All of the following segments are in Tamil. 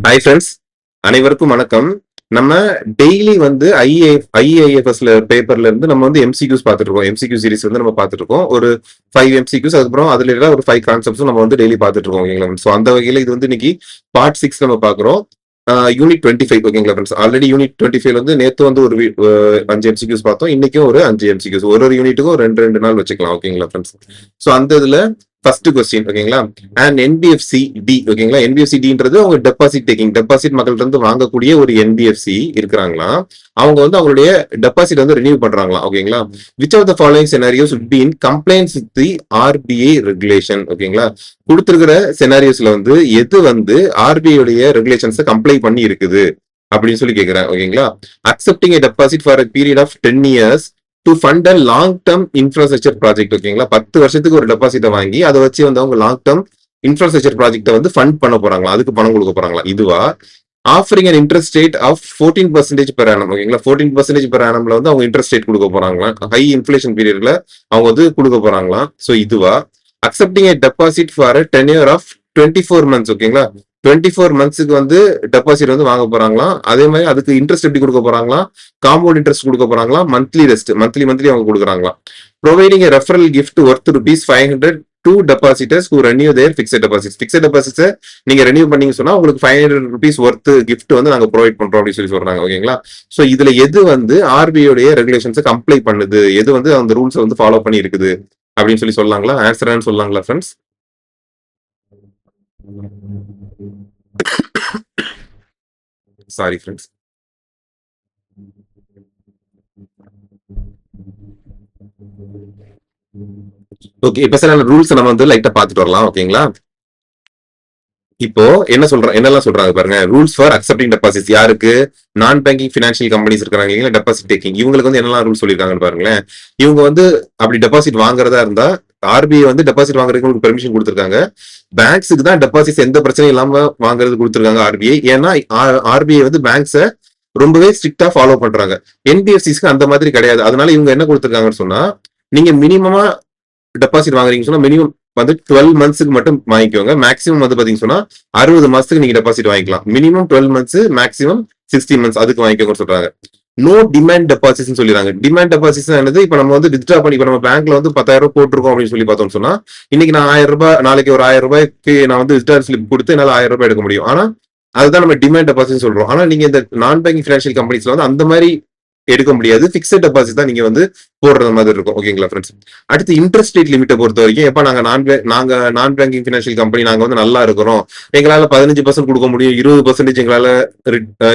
ஹாய் ஃப்ரெண்ட்ஸ், அனைவருக்கும் வணக்கம். நம்ம டெய்லி வந்து ஐஏஎஃப்எஸ்ல பேப்பர்ல இருந்து நம்ம வந்து எம்சிக்யூஸ் பார்த்துட்டு இருக்கோம். எம்சிக்யூ சீரிஸ் வந்து நம்ம பார்த்துட்டு இருக்கோம். ஒரு 5 எம்சிக்யூஸ், அதுக்கப்புறம் அதுல ஒரு 5 கான்செப்ட்ஸும் நம்ம வந்து டெய்லி பார்த்துட்டு இருக்கோம். ஓகேங்களா? ஸோ அந்த வகையில இது வந்து இன்னைக்கு பார்ட் 6 நம்ம பார்க்குறோம். யூனிட் 25. ஓகேங்களா ஃப்ரெண்ட்ஸ்? ஆல்ரெடி யூனிட் 25 வந்து நேற்று வந்து ஒரு 5 எம்சிக்யூஸ் பார்த்தோம். இன்னைக்கும் ஒரு 5 எம்சிக்யூஸ், ஒரு யூனிட்டுக்கும் 2 நாள் வச்சுக்கலாம். ஓகேங்களா ஃப்ரெண்ட்ஸ்? ஸோ அந்த இதுல ஃபர்ஸ்ட் கொஸ்டின், ஓகேங்களா, அண்ட் என்பிஎஃப்சி டி. ஓகேங்களா? என்பிஎஃப்சி டின்றது அவங்க டெபாசிட் மக்கள்கிட்ட இருந்து வாங்கக்கூடிய ஒரு என்பிஎஃப்சி இருக்கிறாங்களா, அவங்க வந்து அவங்களுடைய டெபாசிட் வந்து ரினியூ பண்றாங்களா. ஓகேங்களா? Which of the following scenarios would be in compliance with the RBI regulation. ஓகேங்களா? கொடுத்திருக்கிற சினாரியோஸ்ல வந்து எது வந்து ஆர்பிஐ உடைய ரெகுலேஷன்ஸ் கம்ப்ளை பண்ணி இருக்குது அப்படின்னு சொல்லி கேட்கிறேன். ஓகேங்களா? Accepting a deposit for a period of 10 years to fund a long term infrastructure project. ஓகேங்களா? 10 வருஷத்துக்கு ஒரு டெபாசிட்டை வாங்கி அதை வச்சு வந்து அவங்க லாங் டேர்ம் இன்ஃப்ராஸ்ட்ரக்சர் ப்ராஜெக்ட்டை வந்து ஃபண்ட் பண்ண போறாங்களா, அதுக்கு பணம் கொடுக்க போறாங்களா. இதுவா offering an interest rate of 14% per annum. ஓகேங்களா? 14% பெர் ஆனம்ல வந்து அவங்க இன்ட்ரெஸ்ட் ரேட் கொடுக்க போறாங்களா, ஹை இன்ஃபிளேஷன் பீரியட்ல அவங்க வந்து கொடுக்க போறாங்களா. ஸோ இதுவா accepting a deposit for 10 year of 24 months. ஓகேங்களா? 24 monthsக்கு வந்து டெபாசிட் வந்து வாங்க போறாங்களா. அதே மாதிரி அதுக்கு இன்ட்ரெஸ்ட் எப்படி கொடுக்க போறாங்களா, காம்பவுண்ட் இன்ட்ரெஸ்ட் கொடுக்க போறாங்களா, மந்த்லி அவங்க கொடுக்குறாங்களா. Providing referral gift worth ₹500 to depositors who renew their fixed deposits நீங்க ரெனியூ பண்ணீங்க சொன்னா உங்களுக்கு ₹500 ஒர்த் கிஃப்ட் வந்து நாங்க ப்ரொவைட் பண்றோம் அப்படின்னு சொல்லி சொல்றாங்க. ஓகேங்களா? சோ இதுல எது வந்து ஆர்பிஐ ரெகுலேஷன்ஸ் கம்ப்ளை பண்ணுது, எது வந்து அந்த ரூல்ஸ் வந்து ஃபாலோ பண்ணி இருக்குது அப்படின்னு சொல்லி சொல்லாங்களா, ஆன்சர் சொல்லலாங்களா ஃப்ரெண்ட்ஸ்? Sorry friends. ஓகே, இப்ப சில ரூல்ஸ் நம்ம வந்து லைட்டா பாத்துட்டு வரலாம். ஓகேங்களா? இப்போ என்னெல்லாம் சொல்றாங்க பாருங்க. ரூல்ஸ் ஃபார் அக்செப்டிங் டெபாசிட்ஸ் யாருக்கு, நான் பேங்கிங் பினான்சியல் கம்பெனிஸ் இருக்காங்க இல்லைங்களா, டெபாசிட் டேக்கிங், இவங்களுக்கு வந்து என்னெல்லாம் ரூல்ஸ் சொல்லியிருக்காங்கன்னு பாருங்களேன். இவங்க வந்து அப்படி டெபாசிட் வாங்குறதா இருந்தா ஆர்பிஐ வந்து டெபாசிட் வாங்குறதுக்கு பெர்மிஷன் கொடுத்துருக்காங்க. பேங்க்ஸுக்கு தான் டெபாசிட்ஸ் எந்த பிரச்சனையும் இல்லாம வாங்குறது கொடுத்துருக்காங்க ஆர்பிஐ. ஏன்னா ஆர்பிஐ வந்து பேங்க்ஸை ரொம்பவே ஸ்ட்ரிக்டா ஃபாலோ பண்றாங்க. என்பிஎஃப்சிஸ்க்கு அந்த மாதிரி கிடையாது. அதனால இவங்க என்ன கொடுத்துருக்காங்கன்னு சொன்னா, நீங்க மினிமமா டெபாசிட் வாங்குறீங்க சொன்னா மினிமம் வந்து 12 monthsக்கு மட்டும் வாங்கிக்கோங்க. மேக்ஸிமம் வந்து பாத்தீங்கன்னா சொன்னா 60 மாசத்துக்கு நீங்க டெபாசிட் வாங்கிக்கலாம். மினிமம் 12 months, மேக்ஸிமம் 16 months அதுக்கு வாங்கிக்கோங்கன்னு சொல்றாங்க. நோ டிமாண்ட் டெபாசிட்ஸ் சொல்லிடுறாங்க. டிமாண்ட் டெபாசிட்ஸ் என்னது, இப்ப நம்ம வந்து வித்ட்ரா பண்ணி இப்ப நம்ம பேங்க்ல வந்து 10,000 போட்டிருக்கோம் அப்படின்னு சொல்லி பார்த்தோம்னு சொன்னா, இன்னைக்கு நான் ₹1000, நாளைக்கு ஒரு ₹1000 நான் வந்து வித்ட்ரா ஸ்லிப் கொடுத்து என்னால ₹1000 எடுக்க முடியும். ஆனா அதுதான் நம்ம டிமாண்ட் டெபாசிட் சொல்றோம். ஆனா நீங்க இந்த நான் பேங்கிங் பினான்சியல் கம்பெனிஸ்ல வந்து அந்த மாதிரி எடுக்க முடியாது. பிக்ஸட் டெபாசிட் தான் நீங்க வந்து போடுறது மாதிரி இருக்கும். ஓகேங்களா ஃப்ரெண்ட்ஸ்? அடுத்து இன்ட்ரெஸ்ட் ரேட் லிமிட்டை பொறுத்த வரைக்கும், எப்ப நாங்க நான் பேங்கிங் பினான்சியல் கம்பெனி நாங்க வந்து நல்லா இருக்கிறோம், எங்களால 15% கொடுக்க முடியும், 20% எங்களால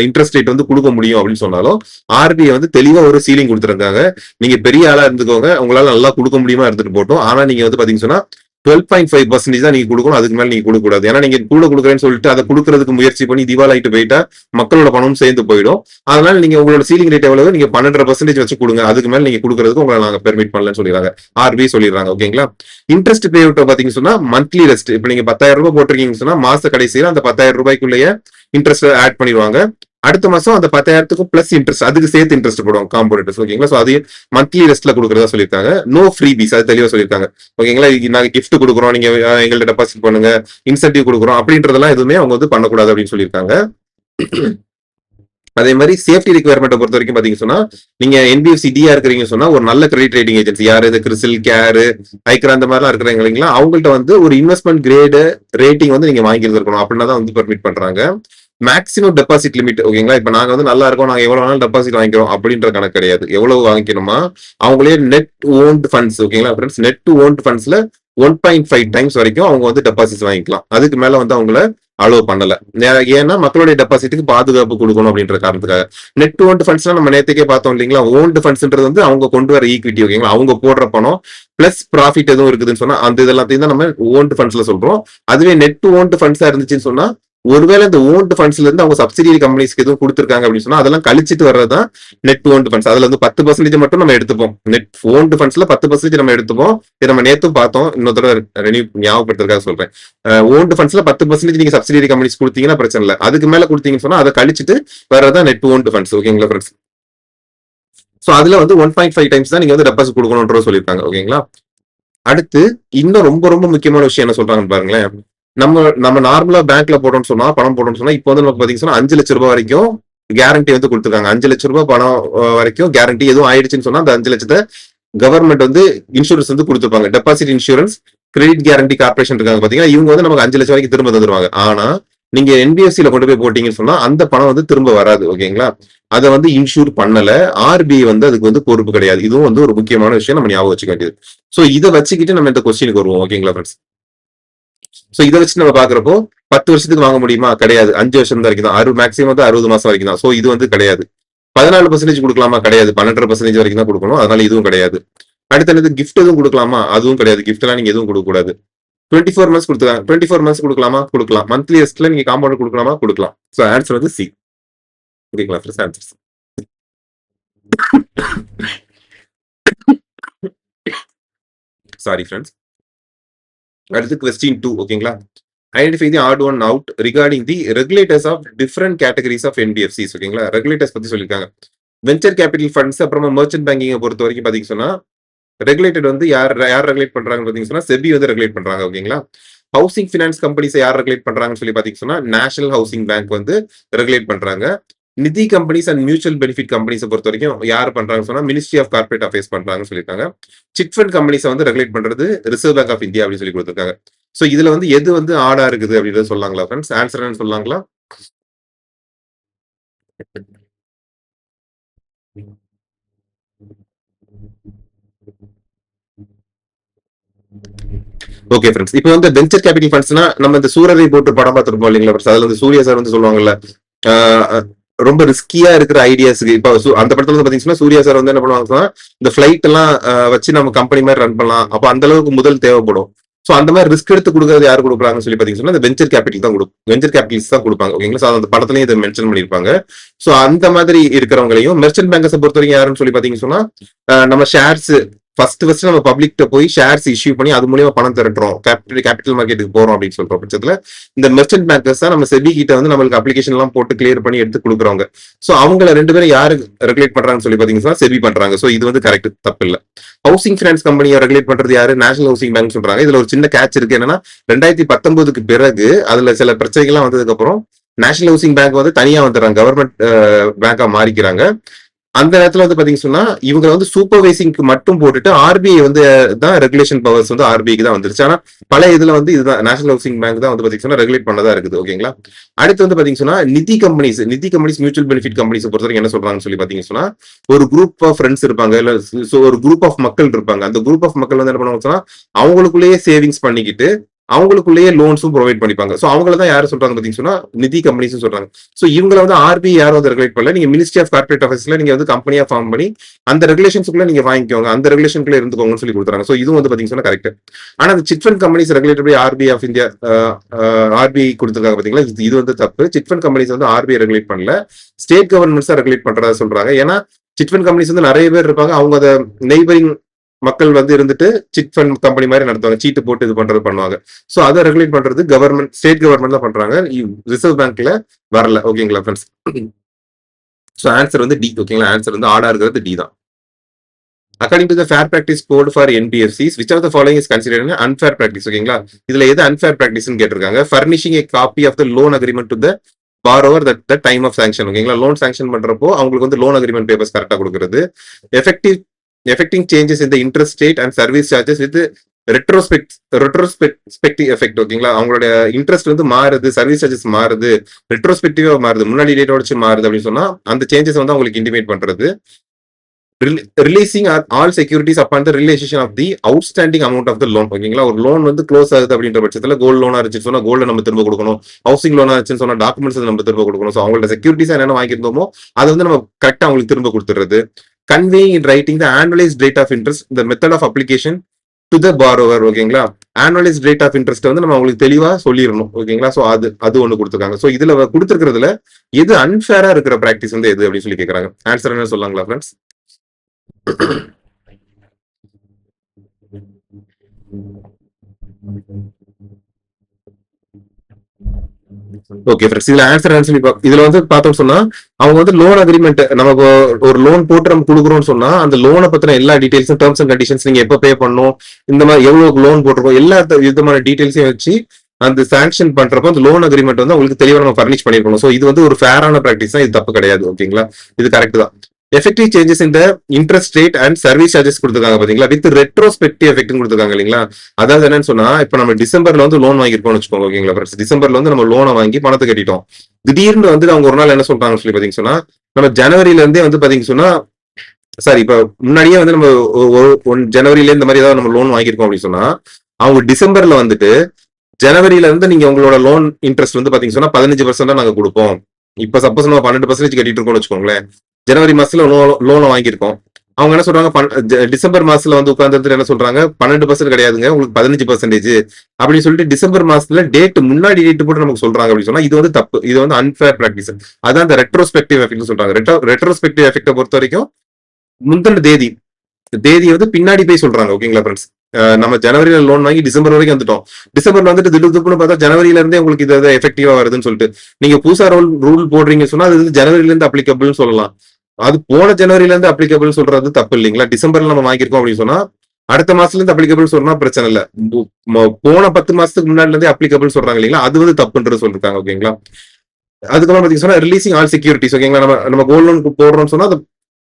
இன்ட்ரெஸ்ட் ரேட் வந்து கொடுக்க முடியும் அப்படின்னு சொன்னாலும் ஆர்பிஐ வந்து தெளிவா ஒரு சீலிங் கொடுத்துருக்காங்க. நீங்க பெரிய ஆளா இருந்துக்கோங்க, உங்களால நல்லா கொடுக்க முடியுமா இருந்துட்டு போட்டோம். ஆனா நீங்க வந்து பாத்தீங்கன்னா சொன்னா 12.5% தான் நீங்க கொடுக்கணும், அதுக்கு மேல நீங்க கொடுக்க கூடாது. ஏன்னா நீங்க கூட கொடுக்குறேன்னு சொல்லிட்டு அதை கொடுக்கறதுக்கு முயற்சி பண்ணி திவால் ஆயிட்டு போயிட்டா மக்களோட பணமும் சேர்ந்து போயிடும். அதனால நீங்க உங்களோட சீலிங் ரேட் எவ்வளவு, நீங்க 12% வச்சு கொடுங்க, அதுக்கு மேல நீங்க கொடுக்கறதுக்கு உங்களை நாங்க பெர்மிட் பண்ணலன்னு சொல்லிடுறாங்க, ஆர்பிஐ சொல்லிடுறாங்க. ஓகேங்களா? இன்ட்ரெஸ்ட் பே அவுட் பாத்தீங்கன்னா சொன்னா மந்த்லி ரெஸ்ட். இப்ப நீங்க ₹10,000 போட்டிருக்கீங்கன்னு சொன்னா மாச கடைசியில அந்த ₹10,000 இன்ட்ரெஸ்ட் ஆட் பண்ணிடுவாங்க. அடுத்த மாசம் அந்த 10,000க்கும் பிளஸ் இன்ட்ரெஸ்ட், அதுக்கு சேர்த்து இன்ட்ரெஸ்ட் போடுவாங்க, காம்பவுண்ட் இன்ட்ரெஸ்ட். ஓகேங்களா? சோ அதையும் மந்த்லி ரெஸ்ட்ல கொடுக்கறதா சொல்லியிருக்காங்க. நோ ஃப்ரீ பீஸ், அது தெளிவா சொல்லியிருக்காங்க. ஓகேங்களா? நாங்க கிஃப்ட் கொடுக்குறோம், நீங்க எங்கள்ட்ட டெபாசிட் பண்ணுங்க, இன்சென்டிவ் கொடுக்குறோம் அப்படின்றதெல்லாம் எதுவுமே அவங்க வந்து பண்ணக்கூடாது அப்படின்னு சொல்லியிருக்காங்க. அதே மாதிரி சேஃப்டி ரிக்வயர்மெண்ட் பொறுத்த வரைக்கும் பாத்தீங்கன்னா சொன்னா, நீங்க என்பிஎஃப்சி டியா இருக்கிறீங்க சொன்னா ஒரு நல்ல கிரெடிட் ரேட்டிங் ஏஜென்சி, யாரு இது கிறிசில், கேர், ஐக்ரா அந்த மாதிரிலாம் இருக்கிறாங்க இல்லைங்களா, அவங்கள்ட்ட வந்து ஒரு இன்வெஸ்ட்மெண்ட் கிரேடு ரேட்டிங் வந்து நீங்க வாங்கி இருக்கணும். அப்படின்னா தான் வந்து பெர்மிட் பண்றாங்க. Maximum deposit limit. ஓகேங்களா? இப்ப நாங்க வந்து நல்லா இருக்கோம், நாங்க எவ்வளவு வேணாலும் டெபாசிட் வாங்கிக்கிறோம் அப்படின்ற கணக்கு கிடையாது. எவ்வளவு வாங்கிக்கணுமா அவங்களே நெட் ஓன்ட் ஃபண்ட்ஸ். ஓகேங்களா ஃப்ரெண்ட்ஸ்? நெட் ஓன்ட் ஃபண்ட்ஸ்ல 1.5 டைம்ஸ் வரைக்கும் அவங்க வந்து டெபாசிட் வாங்கிக்கலாம். அதுக்கு மேல வந்து அவங்கள அலோவ் பண்ணல. ஏன்னா மக்களுடைய டெபாசிட்டுக்கு பாதுகாப்பு கொடுக்கணும் அப்படின்ற காரணத்துக்காக. நெட் ஓன்ட் ஃபண்ட்ஸ் நம்ம நேற்றுக்கே பார்த்தோம் இல்லைங்களா. ஓன்ட் ஃபண்ட்ஸ்ன்றது வந்து அவங்க கொண்டு வர ஈக்விட்டி. ஓகேங்களா? அவங்க போடுற பணம் பிளஸ் ப்ராஃபிட் எதுவும் இருக்குதுன்னு சொன்னா அந்த இதெல்லாத்தையும் தான் நம்ம ஓன்ட் ஃபண்ட்ஸ்ல சொல்றோம். அதுவே நெட் ஓன்ட் ஃபண்ட்ஸா இருந்துச்சுன்னு சொன்னா, ஒருவேளை இந்த ஓன்ட் ஃபண்ட்ஸ்ல இருந்து அவங்க சப்சிடியரி கம்பெனிஸ்க்கு எதுவும் கொடுத்துருக்காங்க அப்படின்னு சொன்னா அதெல்லாம் கழிச்சிட்டு வர்றதுதான் நெட் ஓன்ட் ஃபண்ட்ஸ். அதுல வந்து 10% மட்டும் நம்ம எடுத்துப்போம். நெட் ஓன்ட் ஃபண்ட்ஸ்ல 10% நம்ம எடுத்துப்போம். இதை நம்ம நேத்தும் பார்த்தோம், இன்னொரு தடவை ஞாபகப்படுத்துறதுக்காக சொல்றேன். ஓன்ட் ஃபண்ட்ஸ்ல 10% நீங்க சப்சிடியரி கம்பெனிஸ் கொடுத்தீங்கன்னா பிரச்சனை இல்லை. அதுக்கு மேல கொடுத்தீங்கன்னு சொன்னா அதை கழிச்சிட்டு வர்றதான் நெட் ஓன்ட் ஃபண்ட்ஸ். ஓகேங்களா ஃப்ரெண்ட்ஸ்? சோ அதுல வந்து 1.5 டைம்ஸ் தான் நீங்க வந்து டெபாசிட் கொடுக்கணும்ன்ற சொல்லியிருக்காங்க. ஓகேங்களா? அடுத்து இன்னும் ரொம்ப ரொம்ப முக்கியமான விஷயம் என்ன சொல்றாங்கன்னு பாருங்களேன். நம்ம நார்மலா பேங்க்ல போட்டோம்னு சொன்னா பணம் போட்டோம்னு சொன்னா இப்போ வந்து நமக்கு பாத்தீங்கன்னா 5 லட்சம் ரூபாய் வரைக்கும் கேரண்டி வந்து கொடுத்துருக்காங்க. 5 லட்சம் ரூபாய் பணம் வரைக்கும் கேரண்டி எதுவும் ஆயிடுச்சுன்னு சொன்னா அந்த 5 லட்சத்தை கவர்மெண்ட் வந்து இன்சூரன்ஸ் வந்து கொடுத்துருப்பாங்க. Deposit insurance credit guarantee corporation இருக்காங்க பாத்தீங்கன்னா, இவங்க வந்து நமக்கு 5 லட்சம் வரைக்கும் திரும்ப தந்துருவாங்க. ஆனா நீங்க என்பிஎஃப்சில கொண்டு போய் போட்டீங்கன்னு சொன்னா அந்த பணம் வந்து திரும்ப வராது. ஓகேங்களா, அதை வந்து இன்சூர் பண்ணல. ஆர்பிஐ வந்து அதுக்கு வந்து பொறுப்பு கிடையாது. இதுவும் வந்து ஒரு முக்கியமான விஷயம் நம்ம ஞாபகம் வச்சுக்க வேண்டியது. சோ இதை வச்சுக்கிட்டு நம்ம இந்த கொஸ்டினுக்கு வருவோம். ஓகேங்களா ஃப்ரெண்ட்ஸ், சோ இதை வச்சு நம்ம பாக்குறப்போ 10 வருஷத்துக்கு வாங்க முடியுமா? கிடையாது. 5 வருஷம் தான் வரைக்கும் தான். மேக்ஸிமம் வந்து 60 மாசம் வரைக்கும் தான். சோ இது வந்து கிடையாது. 14% கொடுக்கலாமா? கிடையாது. 12.5% வரைக்கும் தான் கொடுக்கணும். அதனால இதுவும் கிடையாது. அடுத்தது கிஃப்ட் எதுவும் கொடுக்கலாமா? அதுவும் கிடையாது. கிஃப்ட் எல்லாம் நீங்க எதுவும் கொடுக்க கூடாது. 24 மந்த்ஸ் கொடுத்துருக்காங்க. 24 மந்த்ஸ் கொடுக்கலாமா? கொடுக்கலாம். மந்த்லி எஸ்ட்ல நீங்க காம்பவுண்ட் கொடுக்கலாமா? கொடுக்கலாம். சோ ஆன்சர் வந்து சி. ஓகேங்களா ஃப்ரெண்ட்ஸ், ஆன்சர் சாரி ஃப்ரெண்ட்ஸ். அடுத்து கொஸ்டின் 2. ஓகேங்களா, identify the odd one out regarding the regulators of different categories of NBFCs. ஓகேங்களா, ரெகுலேட்டர்ஸ் பத்தி சொல்லியிருக்காங்க. வெஞ்சர் கேபிட்டல் ஃபண்ட்ஸ் அப்புறமா மர்ச்சன்ட் பேங்கிங்கை பொறுத்த வரைக்கும் பாத்தீங்கன்னா சொன்னா ரெகுலேட்டட் வந்து யார் ரெகுலேட் பண்றாங்கன்னு பாத்தீங்கன்னா சொன்னா செபி வந்து ரெகுலேட் பண்றாங்க. ஓகேங்களா, ஹவுசிங் பினான்ஸ் கம்பெனிஸ் யார் ரெகுலேட் பண்றாங்கன்னு சொல்லி பாத்தீங்கன்னா சொன்னா நேஷனல் ஹவுசிங் பேங்க் வந்து ரெகுலேட் பண்றாங்க. நிதி கம்பெனிஸ் அண்ட் மியூச்சுவல் பெனிஃபிட் கம்பெனிஸை பொறுத்த வரைக்கும் யார் பண்றாங்கன்னு சொன்னா மினிஸ்ட்ரி ஆஃப் கார்பரேட் அஃபேர்ஸ் பண்றாங்கன்னு சொல்லியிருக்காங்க. சிட் ஃபண்ட் கம்பெனிஸை வந்து ரெகுலேட் பண்றது ரிசர்வ் பேங்க் ஆஃப் இந்தியா அப்படின்னு சொல்லி கொடுத்துருக்காங்க. சோ இதுல வந்து எது வந்து ஆடா இருக்குது அப்படின்றத சொல்லாங்களா ஃப்ரெண்ட்ஸ்? ஆன்சர் என்ன சொல்லாங்களா? ஓகே ஃப்ரெண்ட்ஸ், இப்போ வந்து வெஞ்சர் கேபிட்டல் ஃபண்ட்ஸ்னா நம்ம இந்த சூரரை போட்டு படம் பார்த்துருப்போம் இல்லைங்களா ஃப்ரெண்ட்ஸ்? அதுல வந்து சூர்யா சார் வந்து சொல்லுவாங்கல்ல, ரொம்ப ரிஸ்கியா இருக்கிற ஐடியாஸ்க்கு இப்போ அந்த படத்துல வந்து பாத்தீங்கன்னா சூர்யா சார் வந்து என்ன பண்ணுவாங்கன்னா இந்த பிளைட் எல்லாம் வச்சு நம்ம கம்பெனி மாதிரி ரன் பண்ணலாம். அப்போ அந்த அளவுக்கு முதல் தேவைப்படும். சோ அந்த மாதிரி ரிஸ்க் எடுத்து கொடுக்கறது யாரு கொடுக்குறாங்கன்னு சொல்லி பாத்தீங்கன்னா இந்த வெஞ்சர் கேபிட்டல் தான் வெஞ்சர் கேபிட்டல்ஸ் தான் கொடுப்பாங்க. ஓகேங்களா, சோ அந்த படத்துலயும் இதை மென்ஷன் பண்ணிருப்பாங்க. சோ அந்த மாதிரி இருக்கிறவங்களையும் மெர்ச்சன்ட் பேங்கர்ஸ் பொறுத்த வரைக்கும் யாருன்னு சொல்லி பாத்தீங்கன்னா சொன்னா நம்ம ஷேர்ஸ் ஃபர்ஸ்ட் நம்ம பப்ளிக் போய் ஷேர்ஸ் இஷ்யூ பண்ணி அது மூலியமா பணம் திரட்டுறோம், கேபிட்டல் மார்க்கெட்டுக்கு போறோம் அப்படின்னு சொல்ற பட்சத்துல இந்த மெர்ச்சன்ட் பேங்கர்ஸ் தான் நம்ம செபி கிட்ட வந்து நம்மளுக்கு அப்ளிகேஷன் எல்லாம் போட்டு கிளியர் பண்ணி எடுத்து கொடுக்குறவங்க. சோ அவங்கள 2 பேரும் யாரு ரெகுலேட் பண்றாங்கன்னு சொல்லி பாத்தீங்கன்னா செபி பண்றாங்க. சோ இது வந்து கரெக்ட், தப்பு இல்ல. ஹவுசிங் பினான்ஸ் கம்பெனியை ரெகுலேட் பண்றது யாரு? நேஷனல் ஹவுசிங் பேங்க் சொல்றாங்க. இதுல ஒரு சின்ன கேட்ச் இருக்கு. என்னன்னா 2019க்கு பிறகு அதுல சில பிரச்சனைகள்லாம் வந்ததுக்கு அப்புறம் நேஷனல் ஹவுசிங் பேங்க் வந்து தனியா வந்துடுறாங்க, கவர்மெண்ட் பேங்கா மாறிக்கிறாங்க. அந்த நேரத்துல வந்து பாத்தீங்கன்னா சொன்னா இவங்க வந்து சூப்பர்வைசிங்க்கு மட்டும் போட்டுட்டு ஆர்பிஐ வந்து தான் ரெகுலேஷன் பவர்ஸ் வந்து ஆர்பிஐக்கு தான் வந்துருச்சு. ஆனா பல இதுல வந்து இதுதான் நேஷனல் ஹவுசிங் பேங்க் தான் வந்து பாத்தீங்கன்னா ரெகுலேட் பண்ணதா இருக்குது. ஓகேங்களா, அடுத்து வந்து பாத்தீங்கன்னா நிதி கம்பெனிஸ் மியூச்சுவல் பெனிஃபிட் கம்பெனிஸ் பொறுத்தவரைக்கும் என்ன சொல்றாங்கன்னு சொல்லி பாத்தீங்கன்னா சொன்னா ஒரு குரூப் ஆஃப் ஃப்ரெண்ட்ஸ் இருப்பாங்க, இல்ல ஒரு குரூப் ஆஃப் மக்கள் இருப்பாங்க. அந்த குரூப் ஆஃப் மக்கள் வந்து என்ன பண்ணுவாங்க சொன்னா அவங்களுக்குள்ளேயே சேவிங்ஸ் பண்ணிக்கிட்டு அவங்களுக்குள்ளேயே லோன்ஸும் ப்ரொவைட் பண்ணிப்பாங்க. சோ அவங்கள தான் யாரும் சொல்றாங்க பாத்தீங்கன்னா சொன்னா நிதி கம்பெனிஸ் சொல்றாங்க. சோ இவங்களை வந்து ஆர்பிஐ யாரும் வந்து ரெகுலேட் பண்ணல. நீங்க மினிஸ்ட்ரி ஆஃப் கார்பரேட் அஃபேர்ஸ்ல நீங்க வந்து கம்பெனியா ஃபார்ம் பண்ணி அந்த ரெகுலேஷன்ஸ்க்குள்ள நீங்க வாங்கிக்கோங்க, அந்த ரெகுலேஷனுக்குள்ள இருந்துக்கோங்கன்னு சொல்லி கொடுக்குறாங்க. சோ இதுவும் வந்து பாத்தீங்கன்னா கரெக்ட். ஆனா அந்த chit fund companies regulated by RBI of India, RBI கொடுத்துருக்காங்க பாத்தீங்களா, இது வந்து தப்பு. சிட் ஃபண்ட் கம்பெனிஸ் வந்து ஆர்பிஐ ரெகுலேட் பண்ணல, ஸ்டேட் கவர்மெண்ட்ஸ் தான் ரெகுலேட் பண்றதா சொல்றாங்க. ஏன்னா சிட் ஃபண்ட் கம்பெனிஸ் வந்து நிறைய பேர் இருப்பாங்க, அவங்க அதை நெய்பரிங் மக்கள் வந்து இருந்துட்டு சிட் ஃபண்ட் கம்பெனி மாதிரி நடத்துவாங்க, சீட்டு போட்டு இது பண்றது பண்ணுவாங்க. சோ அதை ரெகுலேட் பண்றது கவர்மெண்ட், ஸ்டேட் கவர்மெண்ட் தான் பண்றாங்க, ரிசர்வ் பேங்க்ல வரல. ஓகேங்களா ஃப்ரெண்ட்ஸ், சோ ஆன்சர் வந்து டி. ஓகேங்களா, ஆன்சர் வந்து ஆடா இருக்கிறது டி தான். According to the fair practice code for NBFCs which of the following is considered unfair practice. ஓகேங்களா, இதுல எது அன்ஃபேர் பிராக்டிஸ்னு கேட்டிருக்காங்க. Furnishing a copy of the loan agreement to the borrower at the time of sanction. ஓகேங்களா, லோன் சாங்ஷன் பண்றப்போ அவங்களுக்கு வந்து லோன் அக்ரிமெண்ட் பேப்பர்ஸ் கரெக்டா கொடுக்கிறது. Effecting changes in the interest rate and service charges with retrospective effect. ஓகேங்களா, அவங்களோட இன்ட்ரெஸ்ட் வந்து மாறுது, சர்வீஸ் சார்ஜஸ் மாறுது, ரெட்ரோஸ்பெக்டிவா மாறுது, முன்னாடி டேட் வச்சு மாறுது அப்படின்னு சொன்னா அந்த சேஞ்சஸ் வந்து அவங்களுக்கு இன்டிமேட் பண்றது. Releasing all securities upon the relation of the outstanding amount of the loan. ஓகேங்களா, ஒரு லோன் வந்து க்ளோஸ் ஆகுது அப்படின்ற பட்சத்துல கோல்டு லோனா இருந்துச்சு சொன்னா கோல்டு நம்ம திரும்ப கொடுக்கணும், ஹவுசிங் லோனா இருந்துச்சுன்னு சொன்னா டாக்குமெண்ட்ஸ் நம்ம திரும்ப கொடுக்கணும். ஸோ அவங்களோட செக்யூரிட்டிஸ் என்னென்ன வாங்கியிருந்தோமோ அதை வந்து நம்ம கரெக்டா அவங்களுக்கு திரும்ப கொடுத்துறது. Conveying in writing the annualized rate of interest, the method of application to the borrower. ஓகேங்களா, annualized rate of interest வந்து நம்ம அவங்களுக்கு தெளிவா சொல்லிடணும். ஓகேங்களா, சோ அது ஒண்ணு கொடுத்துருக்காங்க. சோ இதுல கொடுத்துருக்கிறதுல எது அன்ஃபேரா இருக்கிற பிராக்டிஸ் வந்து எது அப்படின்னு சொல்லி கேட்கறாங்க. ஆன்சர் என்ன சொல்லாங்களா ஃப்ரெண்ட்ஸ்? ஓகே ஃப்ரெண்ட்ஸ், இதுல ஆன்சர் என்ன சொல்லி இதுல வந்து பார்த்தோம் சொன்னா அவங்க வந்து லோன் அக்ரிமெண்ட் நமக்கு ஒரு லோன் போட்டு நம்ம கொடுக்குறோம்னு சொன்னா அந்த லோனை பத்தின எல்லா டீடைல்ஸும், டேர்ம்ஸ் அண்ட் கண்டிஷன்ஸ், நீங்க எப்ப பே பண்ணணும், இந்த மாதிரி எவ்வளவு லோன் போட்டிருக்கோம், எல்லா விதமான டீடைல்ஸையும் வச்சு அந்த சாங்ஷன் பண்றப்போ அந்த லோன் அக்ரிமெண்ட் வந்து உங்களுக்கு தெளிவா நம்ம ஃபர்னிஷ் பண்ணிருக்கணும். ஸோ இது வந்து ஒரு ஃபேரான ப்ராக்டிஸ் தான், இது தப்பு கிடையாது. ஓகேங்களா, இது கரெக்ட் தான். எஃபெக்டிவ் சேஞ்சஸ் இந்த interest rate and service charges கொடுத்துருக்காங்க பாத்தீங்களா, வித் ரெட்ரோஸ்பெக்டிவ் எஃபெக்ட் கொடுத்துருக்காங்க இல்லைங்களா. அதாவது என்னன்னு சொன்னா, இப்ப நம்ம டிசம்பர்ல வந்து லோன் வாங்கிருப்போம்னு வச்சுக்கோங்க. ஓகேங்களா, டிசம்பர்ல வந்து நம்ம லோனை வாங்கி பணத்தை கட்டிட்டோம். திடீர்னு வந்து அவங்க ஒரு நாள் என்ன சொல்றாங்கன்னு சொல்லி பாத்தீங்கன்னா சொன்னா, நம்ம ஜனவரில இருந்தே வந்து பாத்தீங்கன்னா சொன்னா, சாரி இப்ப முன்னாடியே வந்து நம்ம ஜனவரில இந்த மாதிரி ஏதாவது நம்ம லோன் வாங்கியிருக்கோம் அப்படின்னு சொன்னா, அவங்க டிசம்பர்ல வந்துட்டு ஜனவரியில இருந்து நீங்க உங்களோட லோன் இன்ட்ரெஸ்ட் வந்து பாத்தீங்கன்னா 15% நாங்க கொடுப்போம். இப்ப சப்போஸ் நம்ம 12% கட்டிட்டு இருக்கோம்னு வச்சுக்கோங்களேன். ஜனவரி மாசத்துல லோனை வாங்கியிருக்கோம். அவங்க என்ன சொல்றாங்க, டிசம்பர் மாசத்துல வந்து உட்கார்ந்து என்ன சொல்றாங்க, 12% கிடையாதுங்க, உங்களுக்கு 15% அப்படின்னு சொல்லிட்டு டிசம்பர் மாசத்துல டேட் முன்னாடி டேட் போட்டு நமக்கு சொல்றாங்க அப்படின்னு சொன்னா, இது வந்து தப்பு. இது வந்து அன்ஃபேர் பிராக்டிஸ். அதான் இந்த ரெட்ரோஸ்பெக்டிவ் எஃபெக்ட் சொல்றாங்க. ரெட்ரோஸ்பெக்டிவ் எஃபெக்ட பொறுத்த வரைக்கும் முந்தின தேதி வந்து பின்னாடி போய் சொல்றாங்க. ஓகேங்களா ஃப்ரெண்ட்ஸ், நம்ம ஜனவரியில லோன் வாங்கி டிசம்பர் வரைக்கும் வந்துட்டோம். டிசம்பர்ல வந்துட்டு திடுதுப்புன்னு பார்த்தா ஜனவரியில இருந்தே உங்களுக்கு இது எஃபெக்டிவா வருதுன்னு சொல்லிட்டு நீங்க புதுசா ரூல் போடுறீங்க சொன்னா அது ஜனவரியில இருந்து அப்ளிகபிள்னு சொல்லலாம். அது போன ஜனவரியில இருந்து அப்ளிகபிள் சொல்றது தப்பு இல்லைங்களா. டிசம்பர்ல நம்ம வாங்கியிருக்கோம் அப்படின்னு சொன்னா அடுத்த மாசத்துல இருந்து அப்ளிகபிள் சொன்னா பிரச்சனை இல்ல. போன 10 மாசத்துக்கு முன்னாடி இருந்தே அப்ளிகபிள் சொல்றாங்க இல்லைங்களா, அது வந்து தப்புன்றது சொல்லிருக்காங்க. ஓகேங்களா, அதுக்கப்புறம் பாத்தீங்கன்னா ரிலீசிங் ஆல் செக்யூரிட்டிஸ். ஓகேங்களா, நம்ம கோல்ட் லோன் போடுறோம்னு சொன்னா அது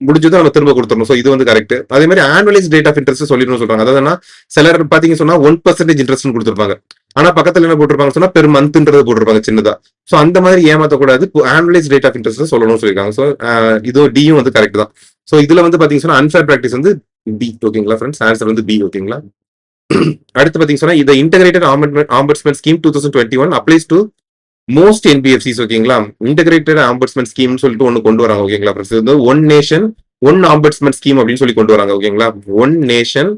முடிஞ்சது நம்ம திரும்ப கொடுத்துடணும். சோ இது வந்து கரெக்ட். அதே மாதிரி ஆனுவலைஸ் ரேட் ஆஃப் இன்ட்ரெஸ்ட் சொல்லிடணும் சொல்றாங்க. அதாவது சிலர் பாத்தீங்கன்னா சொன்னா 1% இன்ட்ரெஸ்ட் கொடுத்துருப்பாங்க. ஆனா பக்கத்துல என்ன போட்டிருப்பாங்க சொன்னா பெர் மந்த்ன்றது போட்டிருப்பாங்க சின்னதா. சோ அந்த மாதிரி ஏமாத்தக்கூடாது, ஆனுவலைஸ் ரேட் ஆஃப் இன்ட்ரெஸ்ட் சொல்லணும்னு சொல்லிருக்காங்க. சோ இது டியும் வந்து கரெக்ட் தான். சோ இதுல வந்து பாத்தீங்கன்னா அன்ஃபேர் பிராக்டிஸ் வந்து பி. ஓகேங்களா ஃப்ரெண்ட்ஸ், ஆன்சர் வந்து பி. ஓகேங்களா, அடுத்து பாத்தீங்கன்னா இந்த integrated ombudsman scheme 2021 applies to most NBFCs. ஓகேங்களா, இன்டகிரேட்டட் ஆம்பர்ஸ்மென்ட் ஸ்கீம் சொல்லிட்டு ஒன்னு கொண்டு வராங்க. ஓகேங்களா, இது one nation one ombudsman scheme அப்படின்னு சொல்லி கொண்டு வராங்க. ஓகேங்களா, ஒன் நேஷன்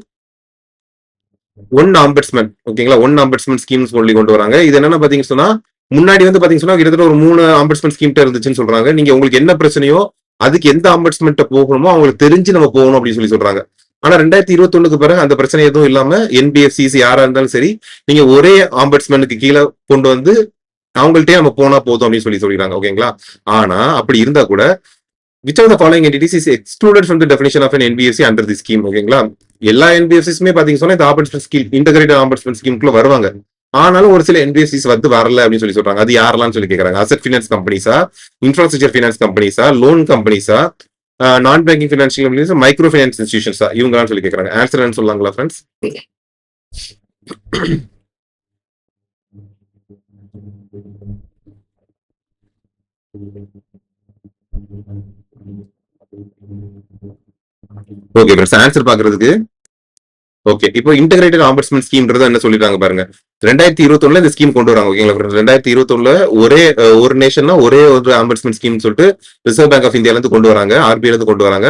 ஒன் ஆம்பர்ஸ்மென்ட். ஓகேங்களா, ஒன் ஆம்பர்ஸ்மென்ட் ஸ்கீம் சொல்லி கொண்டு வராங்க. இது என்னன்னா பாத்தீங்கன்னா சொன்னா, முன்னாடி வந்து பாத்தீங்கன்னா சொன்னா கிட்டத்தட்ட ஒரு 3 ஆம்பர்ஸ்மென்ட் ஸ்கீம் இருந்துச்சுன்னு சொல்றாங்க. நீங்க உங்களுக்கு என்ன பிரச்சனையோ அதுக்கு எந்த ஆம்பர்ஸ்மென்ட் போகணுமோ அவங்களுக்கு தெரிஞ்சு நம்ம போகணும் அப்படின்னு சொல்லி சொல்றாங்க. ஆனா 2021க்கு பிறகு அந்த பிரச்சனை எதுவும் இல்லாம என்பிஎஃப்சிஸ் யாரா இருந்தாலும் சரி, நீங்க ஒரே ஆம்பர்ஸ்மென்ட்க்கு கீழே கொண்டு வந்து அவங்கள்ட்டே நம்ம போனா போதும் அப்படின்னு சொல்லி சொல்லிடுறாங்க. ஓகேங்களா, ஆனா அப்படி இருந்தா கூட which of the following entities is excluded from the definition of an NBFC under this scheme? ஓகேங்களா, எல்லா என்பிஎஃப்சிஸ்மே பாத்தீங்கன்னா சொன்னா இந்த ஆம்பர்ஸ்மென்ட் ஸ்கீம் இன்டகிரேட்டட் ஆம்பர்ஸ்மென்ட் ஸ்கீம்குள்ள வருவாங்க. ஆனாலும் ஒரு சில என்பிஎஃப்சிஸ் வந்து வரல அப்படின்னு சொல்லி சொல்றாங்க. அது யாரெல்லாம் சொல்லி கேட்கறாங்க. அசெட் ஃபினான்ஸ் கம்பெனிஸா, இன்ஃப்ராஸ்ட்ரக்சர் ஃபினான்ஸ் கம்பெனிஸா, லோன் கம்பெனிஸா, non banking financial companies, micro finance இன்ஸ்டிடியூஷன்ஸா, இவங்கலாம் சொல்லி கேட்கறாங்க. ஆன்சர் என்ன சொல்லலாங்களா ஃப்ரெண்ட்ஸ்? ஓகே ஃப்ரெண்ட்ஸ், ஆன்சர் பாக்குறதுக்கு ஓகே. இப்போ இன்டகிரேட்டட் ஆம்பர்ஸ்மென்ட் ஸ்கீம்ன்றது என்ன சொல்லிருக்காங்க பாருங்க. 2021 இந்த ஸ்கீம் கொண்டு வராங்க. ஓகேங்களா, 2021 ஒரே ஒரு நேஷன்னா ஒரே ஒரு ஆம்பர்ஸ்மென்ட் ஸ்கீம் சொல்லிட்டு ரிசர்வ் பேங்க் ஆஃப் இந்தியால இருந்து கொண்டு வராங்க, ஆர்பிஐல இருந்து கொண்டு வராங்க.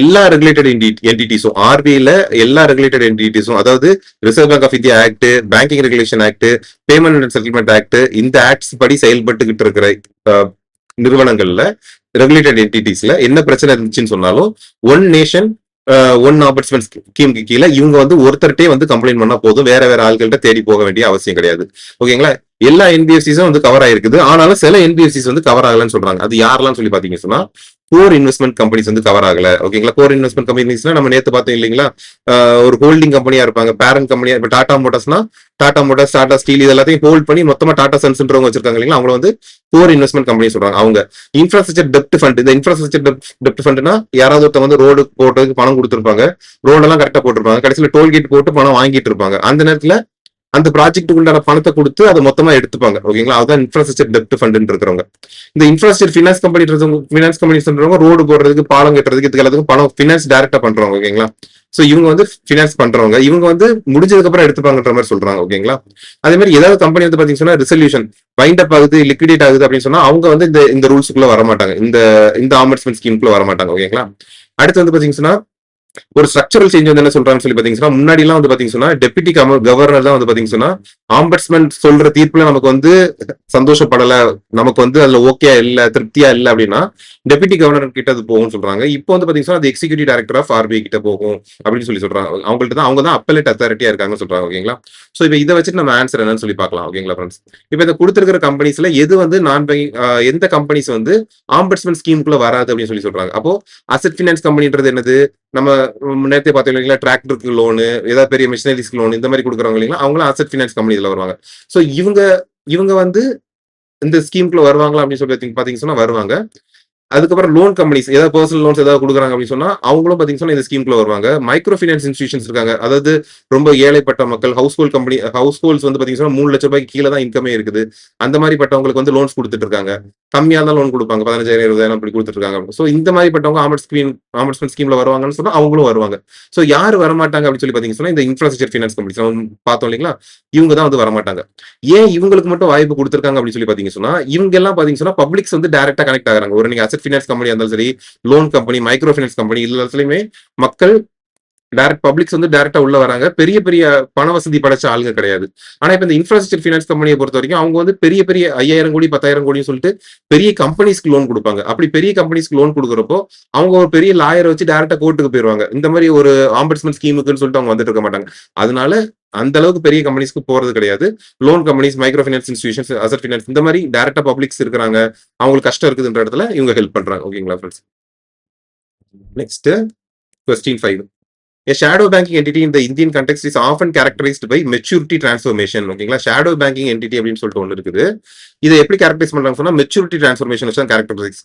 எல்லா ரெகுலேட்டட் என்டிட்டிஸும், ஆர்பிஐல எல்லா ரெகுலேட்டட் என்டிட்டிஸும், அதாவது Reserve Bank of India Act, banking regulation act, payment and settlement act, இந்த ஆக்ட்ஸ் படி செயல்பட்டுக்கிட்டு இருக்கிற நிறுவனங்கள்ல ரெகுலேட்டட் என்டிட்டிஸ்ல என்ன பிரச்சனை இருந்துச்சுன்னு சொன்னாலும் ஒன் நேஷன் ஒன் ஆம்பர்ஸ்மென்ட் ஸ்கீமுக்கு கீழே இவங்க வந்து ஒருத்தர்கிட்டே வந்து கம்ப்ளைண்ட் பண்ணா போதும், வேற ஆள்கள்ட்ட தேடி போக வேண்டிய அவசியம் கிடையாது. ஓகேங்களா, எல்லா என்பிஎஃப்சிஸும் வந்து கவர் ஆயிருக்குது. ஆனாலும் சில என்பிஎஃப்சிஸ் வந்து கவர் ஆகலன்னு சொல்றாங்க. அது யாரெல்லாம் சொல்லி பாத்தீங்கன்னா சொன்னா கோர் இன்வெஸ்ட்மெண்ட் கம்பெனிஸ் வந்து கவர் ஆகல. ஓகேங்களா, கோர் இன்வெஸ்ட்மெண்ட் கம்பெனிஸ்னா நம்ம நேத்து பார்த்தோம் இல்லைங்களா, ஒரு ஹோல்டிங் கம்பெனியா இருப்பாங்க, பேரண்ட் கம்பெனியா. இப்ப டாடா மோட்டார்ஸ்னா டாடா மோட்டார்ஸ், டாடா ஸ்டீல், இது எல்லாத்தையும் ஹோல்ட் பண்ணி மொத்தமா டாடா சன்ஸ்ன்றவங்க வச்சிருக்காங்க இல்லைங்களா, அவங்க வந்து கோர் இன்வெஸ்ட்மெண்ட் கம்பெனி சொல்றாங்க. அவங்க இன்ஃப்ராஸ்ட்ரக்சர் டெப்ட் ஃபண்ட், இந்த இன்ஃப்ராஸ்ட்ரக்சர் டெப்ட் ஃபண்ட்னா யாராவது ஒருத்தவங்க வந்து ரோடு போடுறதுக்கு பணம் கொடுத்துருப்பாங்க, ரோடெல்லாம் கரெக்டா போட்டிருப்பாங்க, கடைசியில டோல்கேட் போட்டு பணம் வாங்கிட்டு இருப்பாங்க. அந்த நேரத்துல அந்த ப்ராஜெக்ட்டுக்கு உண்டான பணத்தை கொடுத்து அதை மொத்தமா எடுத்துப்பாங்க. ஓகேங்களா, அதுதான் இன்ஃப்ராஸ்ட்ரக்சர் டெப்ட் ஃபண்ட் இருக்கிறவங்க. இந்த இன்ஃப்ராஸ்ட்ரக்சர் ஃபினான்ஸ் கம்பெனி சொல்றவங்க ரோடு போடுறதுக்கு, பாலம் கட்டுறதுக்கு, இதுக்கு எல்லாத்துக்கும் பணம் ஃபினான்ஸ் டைரக்டா பண்றவங்க. ஓகேங்களா, சோ இவங்க வந்து ஃபினான்ஸ் பண்றவங்க, இவங்க வந்து முடிஞ்சதுக்கு அப்புறம் எடுத்துப்பாங்கன்ற மாதிரி சொல்றாங்க. ஓகேங்களா, அதே மாதிரி ஏதாவது கம்பெனி வந்து பாத்தீங்கன்னா ரிசல்யூஷன் வைண்ட் அப் ஆகுது, லிக்விடேட் ஆகுது அப்படின்னு சொன்னா அவங்க வந்து இந்த ரூல்ஸ்க்குள்ள வர மாட்டாங்க, இந்த ஆம்பர்ஸ்மென்ட் ஸ்கீம்குள்ள வர மாட்டாங்க. ஓகேங்களா, அடுத்து வந்து பாத்தீங்கன்னா ஒரு ஸ்ட்ரக்சரல் சேஞ்ச் வந்து என்ன சொல்றாங்கன்னு சொல்லி பாத்தீங்கன்னா, முன்னாடி எல்லாம் வந்து பாத்தீங்கன்னா டெபுட்டி கவர்னர் தான் வந்து பாத்தீங்கன்னா ஆம்பர்ஸ்மென்ட் சொல்ற தீர்ப்புல நமக்கு வந்து சந்தோஷப்படல, நமக்கு வந்து அதுல ஓகே இல்ல, திருப்தியா இல்ல அப்படின்னா டெபுட்டி கவர்னர் கிட்ட அது போகும்னு சொல்றாங்க. இப்போ வந்து பாத்தீங்கன்னா அது எக்ஸிகியூட்டிவ் டைரக்டர் ஆஃப் ஆர்பிஐ கிட்ட போகும் அப்படின்னு சொல்லி சொல்றாங்க. அவங்கள்ட்ட தான், அவங்க தான் அப்பலேட் அத்தாரிட்டியா இருக்காங்கன்னு சொல்றாங்க. ஓகேங்களா, சோ இப்போ இதை வச்சுட்டு நம்ம ஆன்சர் என்னன்னு சொல்லி பார்க்கலாம். ஓகேங்களா ஃப்ரெண்ட்ஸ், இப்போ இதை கொடுத்திருக்கிற கம்பெனிஸ்ல எது வந்து நான் பேங்கிங், எந்த கம்பெனிஸ் வந்து ஆம்பர்ஸ்மென்ட் ஸ்கீமுக்குள்ள வராது அப்படின்னு சொல்லி சொல்றாங்க. அப்போ அசெட் ஃபினான்ஸ் கம்பெனின்றது என்னது, நம்ம நேரத்தை பார்த்தோம் இல்லைங்களா, டிராக்டருக்கு லோனு, ஏதாவது பெரிய மிஷினரிஸ்க்கு லோன், இந்த மாதிரி கொடுக்குறவங்க இல்லைங்களா, அவங்களும் அசெட் ஃபினான்ஸ் கம்பெனி இதுல வருவாங்க. ஸோ இவங்க இவங்க வந்து இந்த ஸ்கீம்குள்ள வருவாங்களா அப்படின்னு சொல்லி பாத்தீங்கன்னா சொன்னா வருவாங்க. அதுக்கப்புறம் லோன் கம்பெனிஸ் ஏதாவது பர்சனல் லோன்ஸ் ஏதாவது கொடுக்குறாங்க அப்படின்னு சொன்னா அவங்களும் பாத்தீங்கன்னா இந்த ஸ்கீம்குள்ள வருவாங்க. மைக்ரோ ஃபைனான்ஸ் இன்ஸ்டிடியூஷன்ஸ் இருக்காங்க, அதாவது ரொம்ப ஏழைப்பட்ட மக்கள், ஹவுஸ் ஹோல்ஸ் வந்து பாத்தீங்கன்னா 3 லட்சம் ரூபாய்க்கு கீழே தான் இன்கமே இருக்குது. அந்த மாதிரி பட்டவங்களுக்கு வந்து லோன்ஸ் கொடுத்துட்டு இருக்காங்க. கம்மியா தான் லோன் கொடுப்பாங்க, 15,000 20,000 அப்படி கொடுத்துட்டு இருக்காங்க. ஸோ இந்த மாதிரி பட்டவங்க ஆம்பர்ஸ்மெண்ட் ஸ்கீம்ல வருவாங்கன்னு சொன்னா அவங்களும் வருவாங்க. ஸோ யாரு வரமாட்டாங்க அப்படின்னு சொல்லி பாத்தீங்கன்னா சொன்னா இந்த இன்ஃப்ராஸ்ட்ரக்சர் ஃபைனான்ஸ் கம்பெனிஸ் பார்த்தோம் இல்லைங்களா, இவங்க தான் வந்து வரமாட்டாங்க. ஏன் இவங்களுக்கு மட்டும் வாய்ப்பு கொடுத்துருக்காங்க அப்படின்னு சொல்லி பாத்தீங்கன்னா சொன்னா இவங்க எல்லாம் பாத்தீங்கன்னா பப்ளிக்ஸ் வந்து டைரக்டா கனெக்ட் ஆகுறாங்க. ஒரு நீங்க அசெட் ஃபைனான்ஸ் கம்பெனி இருந்தாலும் சரி, loan company, micro finance company, எல்லாத்துலயுமே மக்கள் டைரக்ட் பப்ளிக்ஸ் வந்து டைரக்டா உள்ள வராங்க. பெரிய பெரிய பண வசதி படைச்ச ஆளுங்க கிடையாது. ஆனா இப்ப இந்த இன்ஃப்ராஸ்ட்ரக்சர் ஃபைனான்ஸ் கம்பெனியை பொறுத்த வரைக்கும் அவங்க வந்து பெரிய பெரிய 5,000 கோடி 10,000 கோடின்னு சொல்லிட்டு பெரிய கம்பெனிஸ்க்கு லோன் கொடுப்பாங்க. அப்படி பெரிய கம்பெனிஸ்க்கு லோன் கொடுக்குறப்போ அவங்க ஒரு பெரிய லாயரை வச்சு டைரக்டா கோர்ட்டுக்கு போயிருவாங்க. இந்த மாதிரி ஒரு ஆம்பர்ஸ்மெண்ட் ஸ்கீமுக்குன்னு சொல்லிட்டு அவங்க வந்துட்டு இருக்க மாட்டாங்க. அதனால அந்த அளவுக்கு பெரிய கம்பெனிஸ்க்கு போறது கிடையாது. Loan companies, micro finance institutions, asset finance, இந்த மாதிரி டைரக்டா பப்ளிக்ஸ் இருக்கிறாங்க, அவங்களுக்கு கஷ்டம் இருக்குதுன்ற இடத்துல இவங்க ஹெல்ப் பண்றாங்க. ஓகேங்களா friends? Next question 5. A shadow banking entity in the Indian context is often characterized by maturity transformation. ஓகேங்களா, ஷேடோ பேங்கிங் என்டிட்டி அப்படின்னு சொல்லிட்டு ஒன்று இருக்குது. இதை எப்படி கேரக்டரைஸ் பண்றாங்க சொன்னா மெச்சூரிட்டி டிரான்ஸ்ஃபர்மேஷன் வச்சு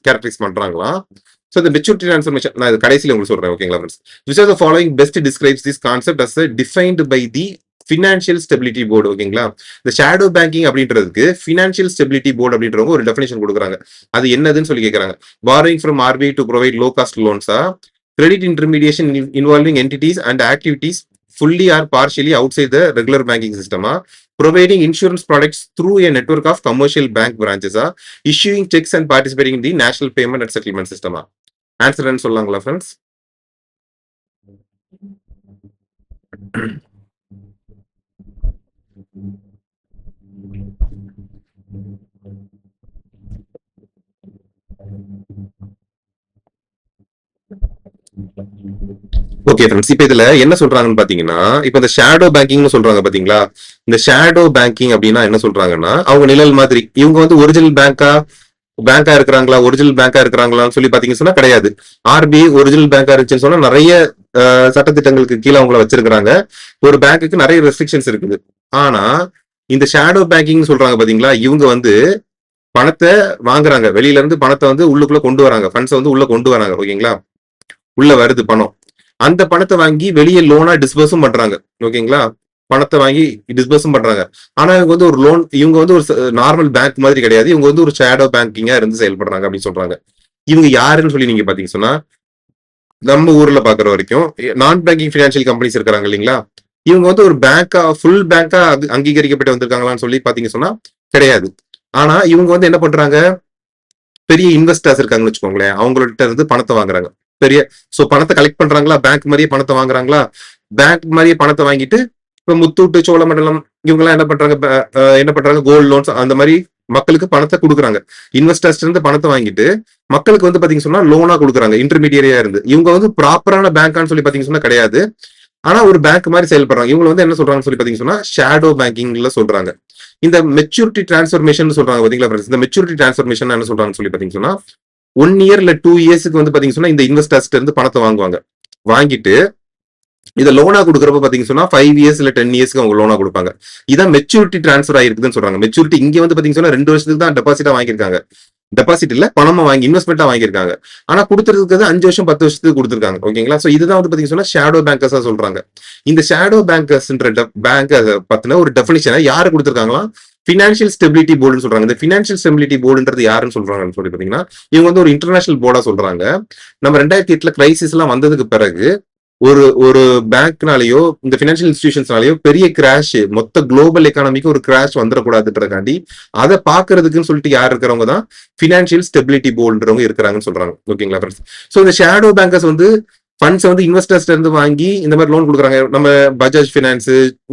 கேரக்டரைஸ் பண்றாங்களா. ஸோ இந்த மெச்சூரிட்டி டிரான்ஸ்ஃபர்மேஷன் நான் இது கடைசியில் உங்களுக்கு சொல்றேன். ஓகேங்களா friends? Which are the following best describes this concept as defined by the financial stability board. ஓகேங்களா, இந்த ஷேடோ பேங்கிங் அப்படின்றதுக்கு ஃபினான்ஷியல் ஸ்டெபிலிட்டி போர்டு அப்படின்றவங்க ஒரு டெஃபினேஷன் கொடுக்குறாங்க. அது என்னதுன்னு சொல்லி கேட்கறாங்க. borrowing from RBI to provide low cost loans, credit intermediation involving entities and activities fully or partially outside the regular banking system, providing insurance products through a network of commercial bank branches, issuing checks and participating in the national payment and settlement system. Answer என்ன சொல்லாங்களா ஃப்ரெண்ட்ஸ்? ஓகே ஃப்ரெண்ட்ஸ், இப்போ இதுல என்ன சொல்றாங்கன்னு பாத்தீங்கன்னா, இப்போ இந்த ஷேடோ பேங்கிங்னு சொல்றாங்க பாத்தீங்களா, இந்த ஷேடோ பேங்கிங் அப்படின்னா என்ன சொல்றாங்கன்னா, அவங்க நிழல் மாதிரி இவங்க வந்து ஒரிஜினல் பேங்கா இருக்கிறாங்களா, ஒரிஜினல் பேங்கா இருக்கிறாங்களான்னு சொல்லி பாத்தீங்கன்னா சொன்னா கிடையாது. ஆர்பிஐ ஒரிஜினல் பேங்கா இருந்துச்சுன்னு சொன்னா நிறைய சட்டத்திட்டங்களுக்கு கீழே அவங்கள வச்சிருக்காங்க. ஒரு பேங்க்குக்கு நிறைய ரெஸ்ட்ரிக்ஷன்ஸ் இருக்குது. ஆனா இந்த ஷேடோ பேங்கிங் சொல்றாங்க பாத்தீங்களா, இவங்க வந்து பணத்தை வாங்குறாங்க, வெளியில இருந்து பணத்தை வந்து உள்ளுக்குள்ள கொண்டு வராங்க, ஃபண்ட்ஸ் வந்து உள்ள கொண்டு வராங்க. ஓகேங்களா, உள்ள வருது பணம், அந்த பணத்தை வாங்கி வெளியே லோனா டிஸ்பர்ஸும் பண்றாங்க. ஓகேங்களா, பணத்தை வாங்கி டிஸ்பர்ஸும் பண்றாங்க. ஆனா இவங்க வந்து ஒரு லோன், இவங்க வந்து ஒரு நார்மல் பேங்க் மாதிரி கிடையாது, இவங்க வந்து ஒரு ஷேடோ பேங்கிங்கா இருந்து செயல்படுறாங்க அப்படின்னு சொல்றாங்க. இவங்க யாருன்னு சொல்லி நீங்க பாத்தீங்க சொன்னா, நம்ம ஊர்ல பாக்குற வரைக்கும் நான் பேங்கிங் பினான்சியல் கம்பெனிஸ் இருக்கிறாங்க இல்லைங்களா, இவங்க வந்து ஒரு பேங்கா, ஃபுல் பேங்கா அங்கீகரிக்கப்பட்டு வந்திருக்காங்களான்னு சொல்லி பாத்தீங்க சொன்னா கிடையாது. ஆனா இவங்க வந்து என்ன பண்றாங்க, பெரிய இன்வெஸ்டர்ஸ் இருக்காங்கன்னு வச்சுக்கோங்களேன், அவங்கள்ட்ட இருந்து பணத்தை வாங்குறாங்க. பெரிய பணத்தை கலெக்ட் பண்றாங்களா, பேங்க் மாதிரியே பணத்தை வாங்குறாங்களா, பேங்க் மாதிரியே பணத்தை வாங்கிட்டு இப்ப முத்தூட்டு, சோழமண்டலம் இவங்க எல்லாம் என்ன பண்றாங்க, கோல்டு லோன்ஸ் அந்த மாதிரி மக்களுக்கு பணத்தை கொடுக்குறாங்க. இன்வெஸ்டர்ஸ் இருந்து பணத்தை வாங்கிட்டு மக்களுக்கு வந்து பாத்தீங்க சொன்னா லோனா கொடுக்குறாங்க, இன்டர்மீடியரியா இருந்து. இவங்க வந்து ப்ராப்பரான பேங்கான்னு சொல்லி பாத்தீங்க சொன்னா கிடையாது, ஆனா ஒரு பேங்க் மாதிரி செயல்படுறாங்க. இவங்க வந்து என்ன சொல்றாங்கன்னு சொல்லி பாத்தீங்க சொன்னா ஷேடோ பேங்கிங்ல சொல்றாங்க. இந்த மெச்சூரிட்டி டிரான்ஸ்ஃபர்மேஷன் சொல்றாங்க பாத்தீங்களா, இந்த மெச்சூரிட்டி டிரான்ஸ்ஃபர்மேஷன் என்ன சொல்றாங்கன்னு சொல்லி பாத்தீங்க சொன்னா 1 year இல்ல 2 yearsக்கு வந்து பாத்தீங்க சொன்னா இந்த இன்வெஸ்டர்ஸ் இருந்து பணத்தை வாங்குவாங்க. வாங்கிட்டு இதை லோனா கொடுக்குறப்ப பாத்தீங்க சொன்னா 5 years இல்ல 10 yearsக்கு அவங்க லோனா கொடுப்பாங்க. இதான் மெச்சூரிட்டி டிரான்ஸ்ஃபர் ஆயிருக்குதுன்னு சொல்றாங்க. மெச்சூரிட்டி இங்க வந்து பாத்தீங்க சொன்னா 2 வருஷத்துக்கு தான் டெபாசிட்டா வாங்கியிருக்காங்க. டெபாசிட் இல்ல, பணமா வாங்கி இன்வெஸ்ட்மெண்டா வாங்கியிருக்காங்க. ஆனா கொடுத்துருக்கு 5 வருஷம் 10 வருஷத்துக்கு கொடுத்துருக்காங்க. ஓகேங்களா, சோ இதுதான் வந்து பாத்தீங்க சொன்னா ஷேடோ பேங்கர்ஸா சொல்றாங்க. இந்த ஷேடோ பேங்கர்ஸ்ன்ற பேங்க் பத்தின ஒரு டெஃபினிஷனை யாரு கொடுத்துருக்காங்களா, பினான்சியல் ஸ்டெபிலிட்டி போர்டுன்னு சொல்றாங்க. இந்த பினான்சியல் ஸ்டெபிலிட்டி போர்டுன்றது யாருன்னு சொல்றாங்கன்னு சொல்லி பாத்தீங்கன்னா, இவங்க வந்து ஒரு இன்டர்நேஷனல் போர்டா சொல்றாங்க. நம்ம 2008 கிரைசிஸ் எல்லாம் வந்ததுக்கு பிறகு ஒரு பேங்க்னாலேயோ இந்த பினான்சியல் இன்ஸ்டிடியூஷன்ஸ்னாலேயோ பெரிய கிராஷ், மொத்த குளோபல் எக்கானமிக்கு ஒரு கிராஷ் வந்துடக்கூடாதுன்றதுக்காண்டி அதை பாக்குறதுக்குன்னு சொல்லிட்டு யார் இருக்கிறவங்க தான் பினான்சியல் ஸ்டெபிலிட்டி போர்டுன்றவங்க இருக்கிறாங்கன்னு சொல்றாங்க. ஓகேங்களா ஃப்ரெண்ட்ஸ்? சோ இந்த ஷேடோ பேங்கர்ஸ் வந்து ஃபண்ட்ஸ் வந்து இன்வெஸ்டர்ஸ்ல இருந்து வாங்கி இந்த மாதிரி லோன் கொடுக்குறாங்க. நம்ம பஜாஜ் பினான்ஸ்,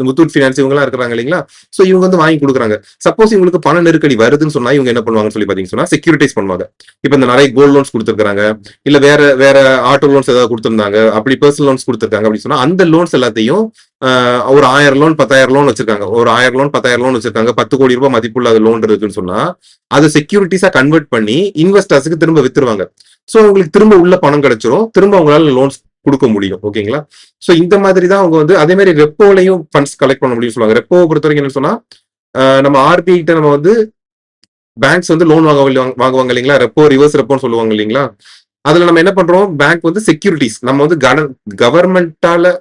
முத்தூட் பினான்ஸ் இவங்க எல்லாம் இருக்கிறாங்க இல்லைங்களா, சோ இவங்க வந்து வாங்கி கொடுக்குறாங்க. சப்போஸ் இவங்களுக்கு பண நெருக்கடி வருதுன்னு சொன்னா இவங்க என்ன பண்ணுவாங்கன்னு சொல்லி பாத்தீங்கன்னா சொன்னா செக்யூரிட்டைஸ் பண்ணுவாங்க. இப்ப இந்த நிறைய கோல்டு லோன்ஸ் கொடுத்துருக்காங்க, இல்ல வேற ஆட்டோ லோன்ஸ் ஏதாவது கொடுத்துருந்தாங்க, அப்படி பர்சனல் லோன்ஸ் கொடுத்துருக்காங்க அப்படின்னு சொன்னா அந்த லோன்ஸ் எல்லாத்தையும் ஒரு 1000 லோன் 10,000 லோன் வச்சிருக்காங்க, ஒரு 1000 லோன் 10,000 லோன் வச்சிருக்காங்க, 10 கோடி ரூபாய் மதிப்புள்ள அது லோன் இருக்குன்னு சொன்னா அதை செக்யூரிட்டிஸா கன்வெர்ட் பண்ணி இன்வெஸ்டர்ஸுக்கு திரும்ப வித்துருவாங்க. சோ உங்களுக்கு திரும்ப உள்ள பணம் கிடைச்சிரும், திரும்ப அவங்களால லோன்ஸ் கொடுக்க முடியும். ஓகேங்களா? சோ இந்த மாதிரி தான் அவங்க வந்து அதே மாதிரி ரெப்போலையும் ஃபண்ட்ஸ் கலெக்ட் பண்ண முடியும்னு சொல்லுவாங்க. ரெப்போவை பொறுத்த வரைக்கும் என்ன சொன்னா நம்ம ஆர்பிஐ கிட்ட நம்ம வந்து பேங்க்ஸ் வந்து லோன் வாங்குவாங்க இல்லைங்களா? ரெப்போ ரிவர்ஸ் ரெப்போன்னு சொல்லுவாங்க இல்லைங்களா? அதுல நம்ம என்ன பண்றோம்? பேங்க் வந்து செக்யூரிட்டிஸ் நம்ம வந்து கவர்மெண்டால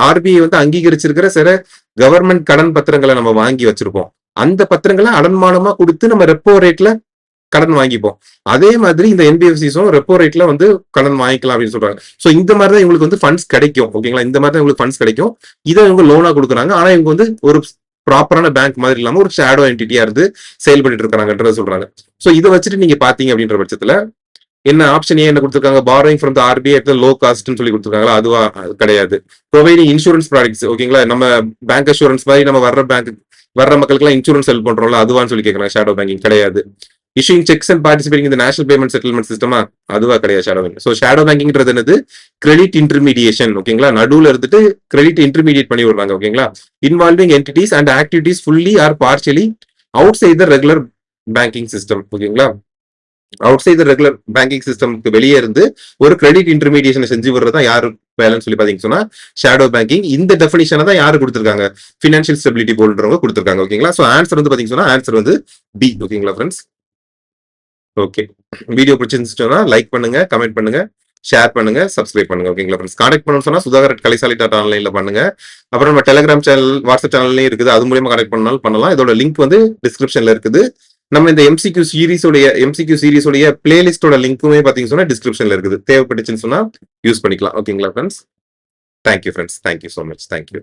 ஆர்பிஐ வந்து அங்கீகரிச்சிருக்கிற சில கவர்மெண்ட் கடன் பத்திரங்களை நம்ம வாங்கி வச்சிருப்போம். அந்த பத்திரங்களை அடன்மானமா கொடுத்து நம்ம ரெப்போ ரேட்ல கடன் வாங்கிப்போம். அதே மாதிரி இந்த என்பிஎஃப்சிஸும் ரெப்போ ரேட்ல வந்து கடன் வாங்கிக்கலாம் அப்படின்னு சொல்றாங்க. சோ இந்த மாதிரி தான் இவங்களுக்கு வந்து ஃபண்ட்ஸ் கிடைக்கும். ஓகேங்களா? இந்த மாதிரி தான் இவங்களுக்கு ஃபண்ட்ஸ் கிடைக்கும். இதை இவங்க லோனா கொடுக்குறாங்க. ஆனா இவங்க வந்து ஒரு ப்ராப்பரான பேங்க் மாதிரி இல்லாம ஒரு ஷேடோ என்டிட்டியா இருந்து செயல்பட்டு இருக்காங்கன்றத சொல்றாங்க. சோ இதை வச்சுட்டு நீங்க பாத்தீங்க அப்படின்ற பட்சத்துல என்ன ஆப்ஷன் என்ன கொடுத்துருக்காங்க? Borrowing from the RBI at low காஸ்ட்னு சொல்லி கொடுத்துருக்காங்களா? அதுவா? கிடையாது. Providing insurance products. ஓகேங்களா? நம்ம பேங்க் அஷூரன்ஸ் மாதிரி நம்ம வர்ற மக்களுக்கு எல்லாம் இன்சூரன்ஸ் ஹெல்ப் பண்றோம்ல, அதுவான்னு சொல்லி கேட்கறாங்க. ஷேடோ பேங்கிங் கிடையாது. இஷ்யூயிங் செக்ஸ் அண்ட் பார்ட்டிசிபேட்டிங் இந்த நேஷனல் பேமெண்ட் செட்டில்மெண்ட் சிஸ்டமா? அதுவா? கிடையாது. Shadow banking. ஸோ ஷேடோ பேங்கிங்ன்றது என்னது? Credit intermediation. ஓகேங்களா? நடுவுல இருந்துட்டு கிரெடிட் இன்டர்மீடியேட் பண்ணி விடுறாங்க. ஓகேங்களா? Involving entities and activities fully or partially outside the regular banking system. ஓகேங்களா? அவுட் சைட் ரெகுலர் பேங்கிங் சிஸ்டம்க்கு வெளியே இருந்து ஒரு கிரெடிட் இன்டர்மீடியேஷன் செஞ்சு விடுறதா யாரு வேலைன்னு சொல்லி பாத்தீங்கன்னா சொன்னா ஷேடோ பேங்கிங். இந்த டெஃபினிஷனை தான் யாரு கொடுத்திருக்காங்க? ஃபினான்ஷியல் ஸ்டெபிலிட்டி போர்டுன்றவங்க கொடுத்திருக்காங்க. ஓகேங்களா? சோ ஆன்சர் வந்து பாத்தீங்கன்னா சொன்னா ஆன்சர் வந்து பி. ஓகேங்களா ஃப்ரெண்ட்ஸ்? ஓகே, வீடியோ பிடிச்சிருந்துச்சுன்னா லைக் பண்ணுங்க, கமெண்ட் பண்ணுங்க, ஷேர் பண்ணுங்க, சப்ஸ்கிரைப் பண்ணுங்க. ஓகேங்களா ஃப்ரெண்ட்ஸ்? கான்டாக்ட் பண்ணணும்னு சொன்னா sudagar@kalaisali.online பண்ணுங்க. அப்புறம் நம்ம டெலிகிராம் சேனல், வாட்ஸ்அப் சேனல்லையும் இருக்குது. அது மூலியமா கனெக்ட் பண்ணாலும் பண்ணலாம். இதோட லிங்க் வந்து டிஸ்கிரிப்ஷன்ல இருக்குது. நம்ம இந்த எம்சிக்யூ சீரிஸோடைய பிளேலிஸ்டோட லிங்க்குமே பாத்தீங்கன்னா சொன்னா டிஸ்கிரிப்ஷன்ல இருக்குது. தேவைப்பட்டுச்சுன்னு சொன்னா யூஸ் பண்ணிக்கலாம். ஓகேங்களா friends? Thank you friends. Thank you so much. Thank you.